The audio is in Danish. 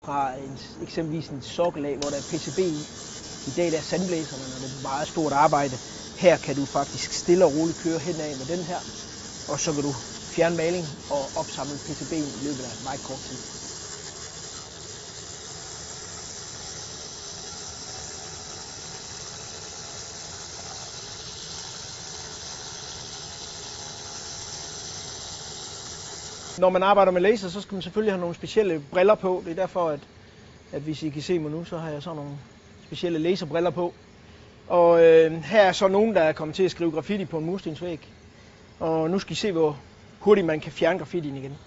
Fra eksempelvis en sokkel af, hvor der er PCB i. I dag der er sandblæserne, og det er meget stort arbejde. Her kan du faktisk stille og roligt køre henad med den her, og så kan du fjerne maling og opsamle PCB'en i løbet af meget kort tid. Når man arbejder med laser, så skal man selvfølgelig have nogle specielle briller på. Det er derfor, at hvis I kan se mig nu, så har jeg sådan nogle specielle laserbriller på. Og her er så nogen, der er kommet til at skrive graffiti på en murstensvæg. Og nu skal I se, hvor hurtigt man kan fjerne graffitien igen.